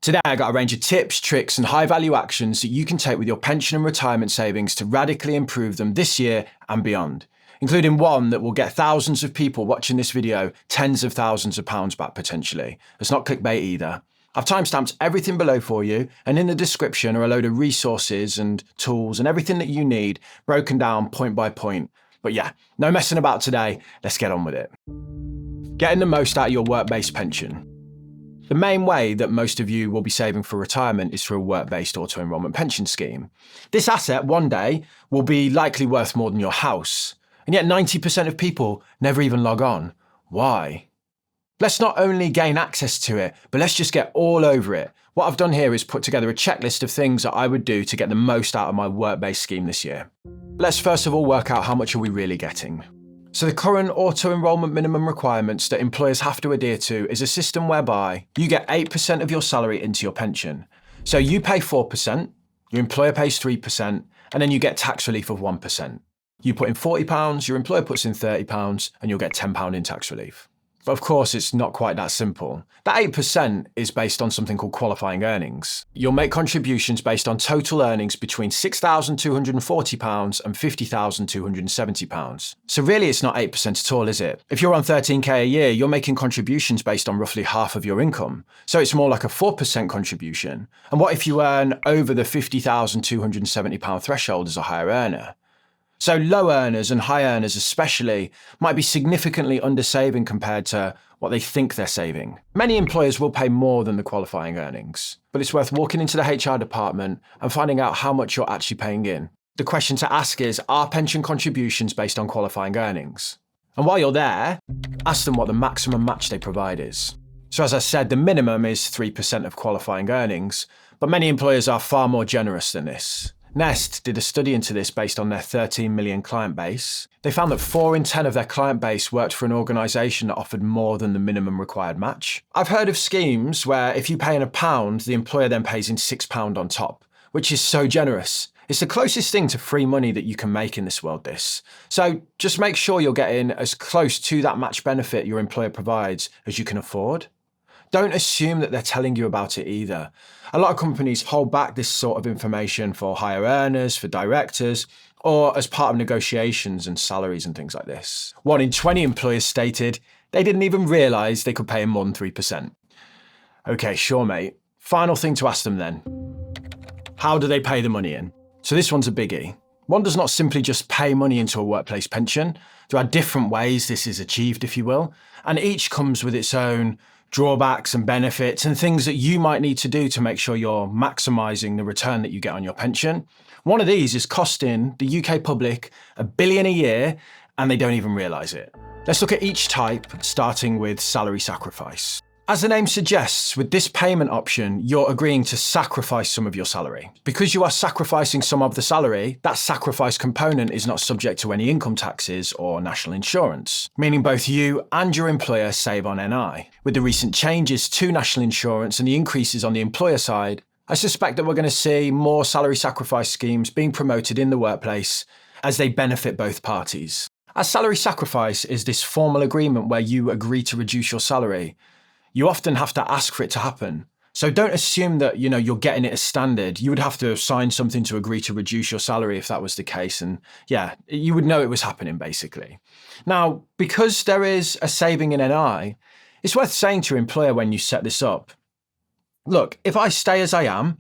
Today, I got a range of tips, tricks, and high-value actions that you can take with your pension and retirement savings to radically improve them this year and beyond, including one that will get thousands of people watching this video tens of thousands of pounds back potentially. It's not clickbait either. I've timestamped everything below for you, and in the description are a load of resources and tools and everything that you need, broken down point by point. But yeah, no messing about today. Let's get on with it. Getting the most out of your work-based pension. The main way that most of you will be saving for retirement is through a work-based auto-enrolment pension scheme. This asset one day will be likely worth more than your house, and yet 90% of people never even log on. Why? Let's not only gain access to it, but let's just get all over it. What I've done here is put together a checklist of things that I would do to get the most out of my work-based scheme this year. Let's first of all work out how much are we really getting. So the current auto-enrolment minimum requirements that employers have to adhere to is a system whereby you get 8% of your salary into your pension. So you pay 4%, your employer pays 3%, and then you get tax relief of 1%. You put in £40, your employer puts in £30, and you'll get £10 in tax relief. But of course, it's not quite that simple. That 8% is based on something called qualifying earnings. You'll make contributions based on total earnings between £6,240 and £50,270. So really, it's not 8% at all, is it? If you're on 13k a year, you're making contributions based on roughly half of your income. So it's more like a 4% contribution. And what if you earn over the £50,270 threshold as a higher earner? So low earners and high earners especially might be significantly undersaving compared to what they think they're saving. Many employers will pay more than the qualifying earnings, but it's worth walking into the HR department and finding out how much you're actually paying in. The question to ask is, are pension contributions based on qualifying earnings? And while you're there, ask them what the maximum match they provide is. So as I said, the minimum is 3% of qualifying earnings, but many employers are far more generous than this. Nest did a study into this based on their 13 million client base. They found that 4 in 10 of their client base worked for an organisation that offered more than the minimum required match. I've heard of schemes where if you pay in £1, the employer then pays in £6 on top, which is so generous. It's the closest thing to free money that you can make in this world, this. So just make sure you're getting as close to that match benefit your employer provides as you can afford. Don't assume that they're telling you about it either. A lot of companies hold back this sort of information for higher earners, for directors, or as part of negotiations and salaries and things like this. 1 in 20 employers stated they didn't even realise they could pay in more than 3%. Okay, sure mate. Final thing to ask them then. How do they pay the money in? So this one's a biggie. One does not simply just pay money into a workplace pension. There are different ways this is achieved, if you will, and each comes with its own drawbacks and benefits and things that you might need to do to make sure you're maximising the return that you get on your pension. One of these is costing the UK public £1 billion a year, and they don't even realise it. Let's look at each type, starting with salary sacrifice. As the name suggests, with this payment option, you're agreeing to sacrifice some of your salary. Because you are sacrificing some of the salary, that sacrifice component is not subject to any income taxes or national insurance, meaning both you and your employer save on NI. With the recent changes to national insurance and the increases on the employer side, I suspect that we're going to see more salary sacrifice schemes being promoted in the workplace as they benefit both parties. As salary sacrifice is this formal agreement where you agree to reduce your salary, you often have to ask for it to happen. So don't assume that, you're getting it as standard. You would have to sign something to agree to reduce your salary if that was the case. And yeah, you would know it was happening basically. Now, because there is a saving in NI, it's worth saying to your employer when you set this up, look, if I stay as I am,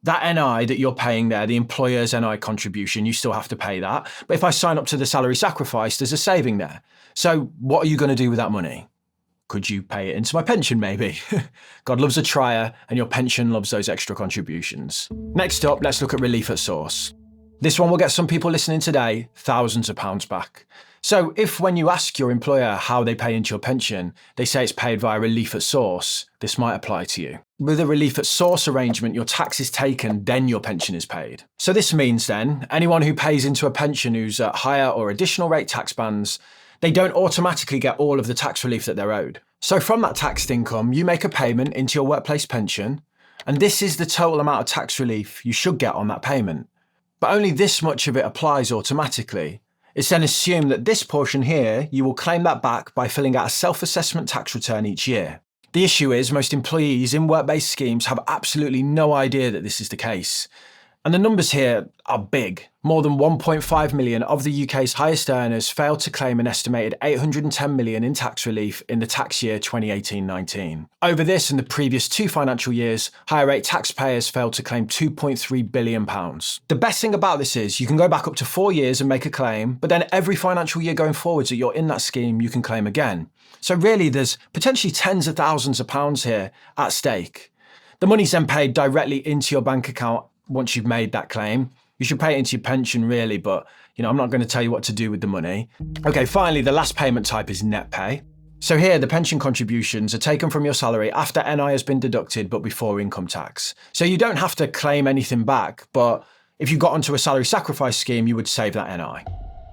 that NI that you're paying there, the employer's NI contribution, you still have to pay that. But if I sign up to the salary sacrifice, there's a saving there. So what are you going to do with that money? Could you pay it into my pension, maybe? God loves a trier, and your pension loves those extra contributions. Next up, let's look at relief at source. This one will get some people listening today thousands of pounds back. So if when you ask your employer how they pay into your pension, they say it's paid via relief at source, this might apply to you. With a relief at source arrangement, your tax is taken, then your pension is paid. So this means then, anyone who pays into a pension who's at higher or additional rate tax bands, they don't automatically get all of the tax relief that they're owed. So from that taxed income, you make a payment into your workplace pension, and this is the total amount of tax relief you should get on that payment. But only this much of it applies automatically. It's then assumed that this portion here, you will claim that back by filling out a self-assessment tax return each year. The issue is most employees in work-based schemes have absolutely no idea that this is the case. And the numbers here are big. More than 1.5 million of the UK's highest earners failed to claim an estimated 810 million in tax relief in the tax year 2018-19. Over this and the previous 2 financial years, higher rate taxpayers failed to claim £2.3 billion. The best thing about this is you can go back up to 4 years and make a claim, but then every financial year going forwards that you're in that scheme, you can claim again. So really, there's potentially tens of thousands of pounds here at stake. The money's then paid directly into your bank account once you've made that claim. You should pay it into your pension really, but I'm not going to tell you what to do with the money. Okay, finally, the last payment type is net pay. So here, the pension contributions are taken from your salary after NI has been deducted, but before income tax. So you don't have to claim anything back, but if you got onto a salary sacrifice scheme, you would save that NI.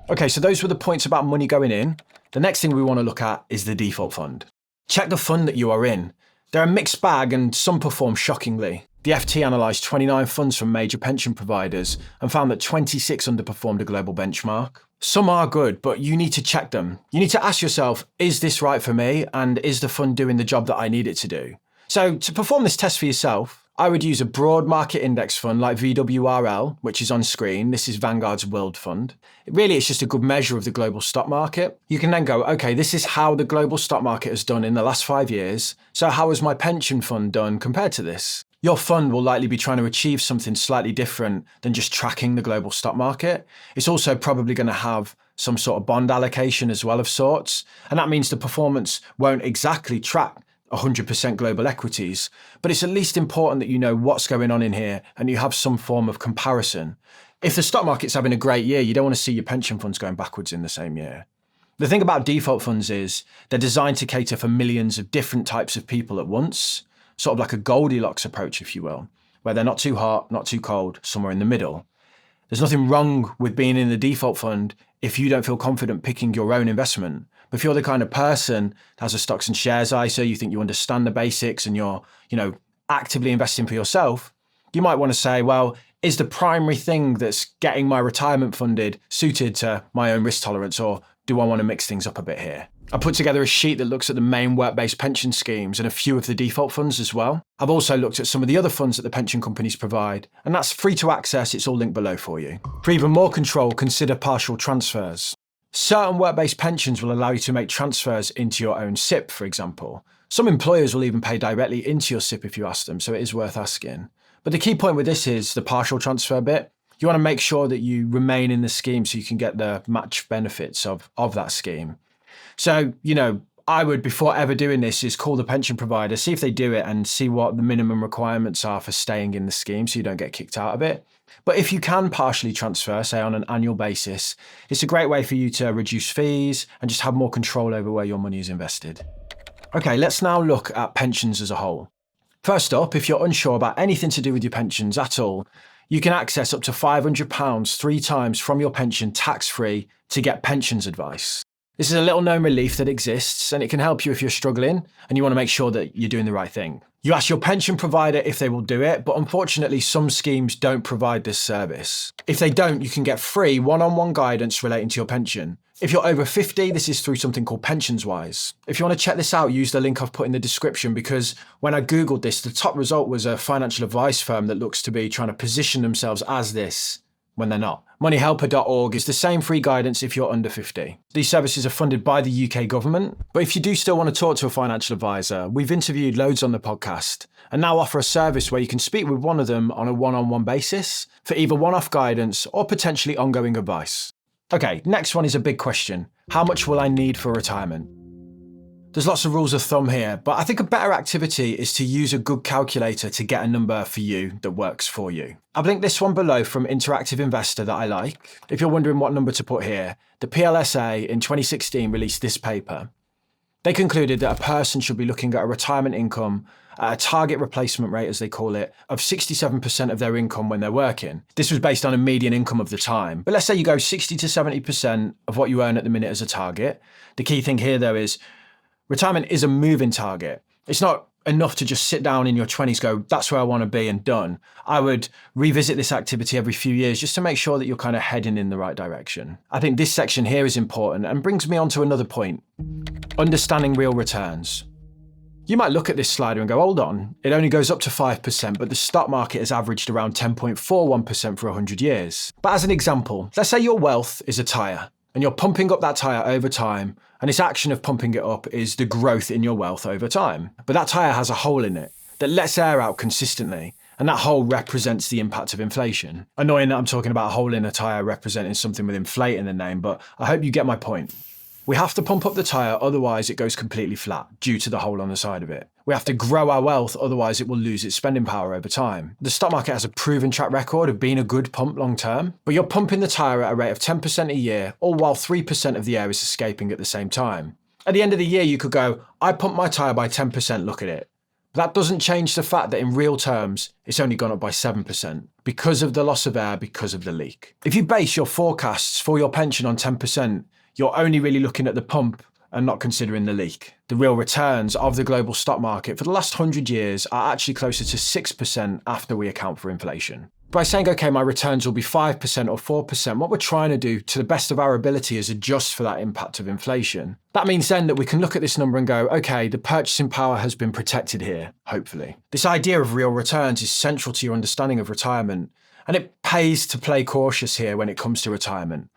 Okay, so those were the points about money going in. The next thing we want to look at is the default fund. Check the fund that you are in. They're a mixed bag and some perform shockingly. The FT analysed 29 funds from major pension providers and found that 26 underperformed a global benchmark. Some are good, but you need to check them. You need to ask yourself, is this right for me? And is the fund doing the job that I need it to do? So to perform this test for yourself, I would use a broad market index fund like VWRL, which is on screen. This is Vanguard's World Fund. It's just a good measure of the global stock market. You can then go, okay, this is how the global stock market has done in the last 5 years. So how has my pension fund done compared to this? Your fund will likely be trying to achieve something slightly different than just tracking the global stock market. It's also probably going to have some sort of bond allocation as well of sorts. And that means the performance won't exactly track 100% global equities, but it's at least important that you know what's going on in here and you have some form of comparison. If the stock market's having a great year, you don't want to see your pension funds going backwards in the same year. The thing about default funds is they're designed to cater for millions of different types of people at once, sort of like a Goldilocks approach, if you will, where they're not too hot, not too cold, somewhere in the middle. There's nothing wrong with being in the default fund if you don't feel confident picking your own investment. But if you're the kind of person that has a stocks and shares ISA, you think you understand the basics and you're, actively investing for yourself, you might want to say, well, is the primary thing that's getting my retirement funded suited to my own risk tolerance, or do I want to mix things up a bit here? I put together a sheet that looks at the main work-based pension schemes and a few of the default funds as well. I've also looked at some of the other funds that the pension companies provide, and that's free to access. It's all linked below for you. For even more control, consider partial transfers. Certain work-based pensions will allow you to make transfers into your own SIP, for example. Some employers will even pay directly into your SIP if you ask them, so it is worth asking. But the key point with this is the partial transfer bit. You want to make sure that you remain in the scheme so you can get the match benefits of that scheme. So, I would, before ever doing this, is call the pension provider, see if they do it and see what the minimum requirements are for staying in the scheme so you don't get kicked out of it. But if you can partially transfer, say on an annual basis, it's a great way for you to reduce fees and just have more control over where your money is invested. Okay, let's now look at pensions as a whole. First up, if you're unsure about anything to do with your pensions at all, you can access up to £500 3 times from your pension tax-free to get pensions advice. This is a little known relief that exists, and it can help you if you're struggling and you want to make sure that you're doing the right thing. You ask your pension provider if they will do it, but unfortunately some schemes don't provide this service. If they don't, you can get free one-on-one guidance relating to your pension. If you're over 50, this is through something called PensionsWise. If you want to check this out, use the link I've put in the description, because when I Googled this, the top result was a financial advice firm that looks to be trying to position themselves as this when they're not. Moneyhelper.org is the same free guidance if you're under 50. These services are funded by the UK government, but if you do still want to talk to a financial advisor, we've interviewed loads on the podcast and now offer a service where you can speak with one of them on a one-on-one basis for either one-off guidance or potentially ongoing advice. Okay, next one is a big question. How much will I need for retirement? There's lots of rules of thumb here, but I think a better activity is to use a good calculator to get a number for you that works for you. I've linked this one below from Interactive Investor that I like. If you're wondering what number to put here, the PLSA in 2016 released this paper. They concluded that a person should be looking at a retirement income at a target replacement rate, as they call it, of 67% of their income when they're working. This was based on a median income of the time. But let's say you go 60 to 70% of what you earn at the minute as a target. The key thing here, though, is retirement is a moving target. It's not enough to just sit down in your 20s, go, that's where I want to be and done. I would revisit this activity every few years just to make sure that you're kind of heading in the right direction. I think this section here is important and brings me on to another point. Understanding real returns. You might look at this slider and go, hold on, it only goes up to 5%, but the stock market has averaged around 10.41% for 100 years. But as an example, let's say your wealth is a tyre, and you're pumping up that tyre over time, and this action of pumping it up is the growth in your wealth over time. But that tyre has a hole in it that lets air out consistently, and that hole represents the impact of inflation. Annoying that I'm talking about a hole in a tyre representing something with inflate in the name, but I hope you get my point. We have to pump up the tyre, otherwise it goes completely flat due to the hole on the side of it. We have to grow our wealth, otherwise it will lose its spending power over time. The stock market has a proven track record of being a good pump long term, but you're pumping the tyre at a rate of 10% a year, all while 3% of the air is escaping at the same time. At the end of the year, you could go, I pumped my tyre by 10%, look at it. But that doesn't change the fact that in real terms, it's only gone up by 7% because of the loss of air, because of the leak. If you base your forecasts for your pension on 10%, you're only really looking at the pump and not considering the leak. The real returns of the global stock market for the last 100 years are actually closer to 6% after we account for inflation. By saying, okay, my returns will be 5% or 4%, what we're trying to do to the best of our ability is adjust for that impact of inflation. That means then that we can look at this number and go, okay, the purchasing power has been protected here, hopefully. This idea of real returns is central to your understanding of retirement, and it pays to play cautious here when it comes to retirement.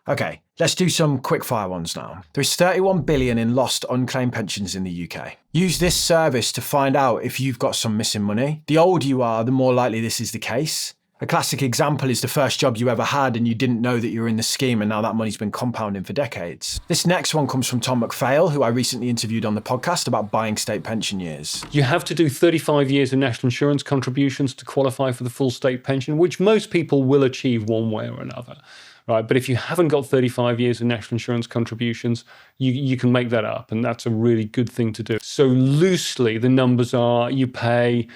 Okay, let's do some quick-fire ones now. There is 31 billion in lost unclaimed pensions in the UK. Use this service to find out if you've got some missing money. The older you are, the more likely this is the case. A classic example is the first job you ever had and you didn't know that you were in the scheme, and now that money's been compounding for decades. This next one comes from Tom McPhail, who I recently interviewed on the podcast about buying state pension years. You have to do 35 years of national insurance contributions to qualify for the full state pension, which most people will achieve one way or another. Right, but if you haven't got 35 years of national insurance contributions, you can make that up, and that's a really good thing to do. So loosely, the numbers are you pay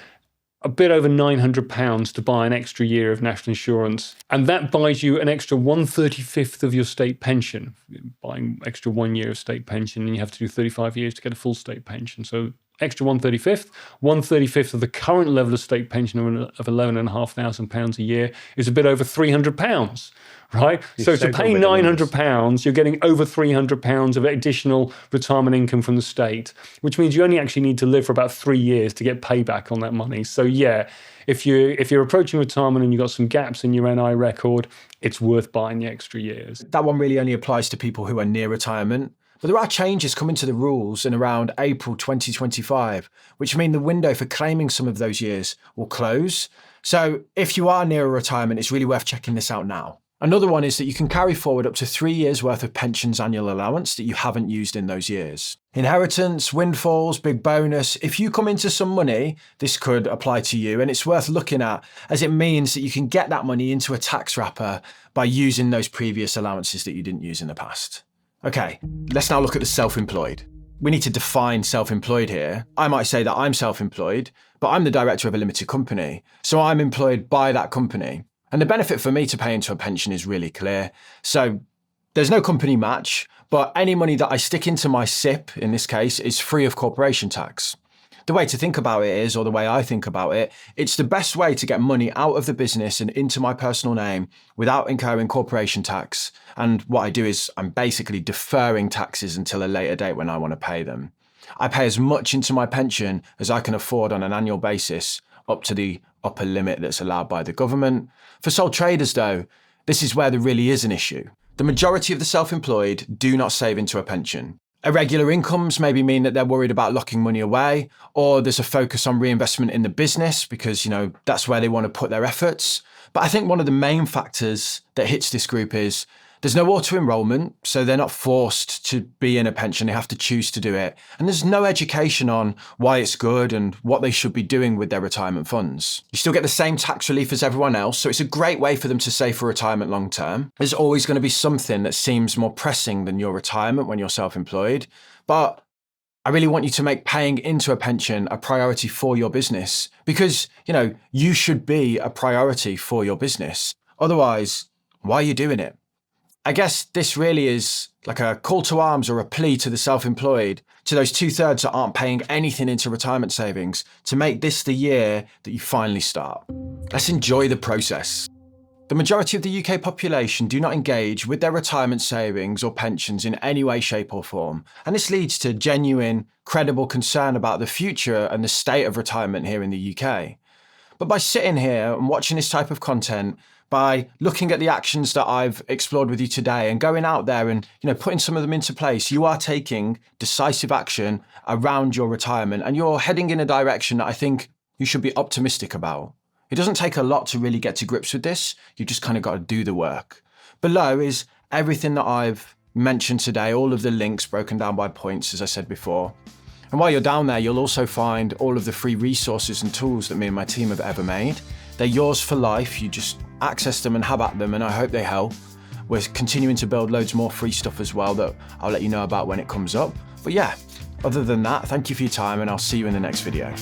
a bit over £900 to buy an extra year of national insurance, and that buys you an extra 1/35 of your state pension. Buying extra 1 year of state pension, and you have to do 35 years to get a full state pension. So extra 1/35 of the current level of state pension of £11,500 a year is a bit over £300. Right? So to pay £900, you're getting over £300 of additional retirement income from the state, which means you only actually need to live for about 3 years to get payback on that money. So yeah, if you're approaching retirement and you've got some gaps in your NI record, it's worth buying the extra years. That one really only applies to people who are near retirement. But there are changes coming to the rules in around April 2025, which mean the window for claiming some of those years will close. So if you are near a retirement, it's really worth checking this out now. Another one is that you can carry forward up to 3 years worth of pensions annual allowance that you haven't used in those years. Inheritance, windfalls, big bonus. If you come into some money, this could apply to you, and it's worth looking at as it means that you can get that money into a tax wrapper by using those previous allowances that you didn't use in the past. Okay, let's now look at the self-employed. We need to define self-employed here. I might say that I'm self-employed, but I'm the director of a limited company, so I'm employed by that company. And the benefit for me to pay into a pension is really clear. So there's no company match, but any money that I stick into my SIP, in this case, is free of corporation tax. The way to think about it is, or the way I think about it, it's the best way to get money out of the business and into my personal name without incurring corporation tax. And what I do is I'm basically deferring taxes until a later date when I want to pay them. I pay as much into my pension as I can afford on an annual basis, up to the upper limit that's allowed by the government. For sole traders though, this is where there really is an issue. The majority of the self-employed do not save into a pension. Irregular incomes maybe mean that they're worried about locking money away, or there's a focus on reinvestment in the business because, that's where they want to put their efforts. But I think one of the main factors that hits this group is there's no auto-enrollment, so they're not forced to be in a pension, they have to choose to do it. And there's no education on why it's good and what they should be doing with their retirement funds. You still get the same tax relief as everyone else, so it's a great way for them to save for retirement long term. There's always going to be something that seems more pressing than your retirement when you're self-employed, but I really want you to make paying into a pension a priority for your business because, you should be a priority for your business. Otherwise, why are you doing it? I guess this really is like a call to arms or a plea to the self-employed, to those 2/3 that aren't paying anything into retirement savings, to make this the year that you finally start. Let's enjoy the process. The majority of the UK population do not engage with their retirement savings or pensions in any way, shape or form, and this leads to genuine, credible concern about the future and the state of retirement here in the UK. But by sitting here and watching this type of content, by looking at the actions that I've explored with you today and going out there and putting some of them into place, you are taking decisive action around your retirement and you're heading in a direction that I think you should be optimistic about. It doesn't take a lot to really get to grips with this. You just kind of got to do the work. Below is everything that I've mentioned today, all of the links broken down by points, as I said before. And while you're down there, you'll also find all of the free resources and tools that me and my team have ever made. They're yours for life. You just access them and have at them, and I hope they help. We're continuing to build loads more free stuff as well that I'll let you know about when it comes up. But yeah, other than that, thank you for your time and I'll see you in the next video.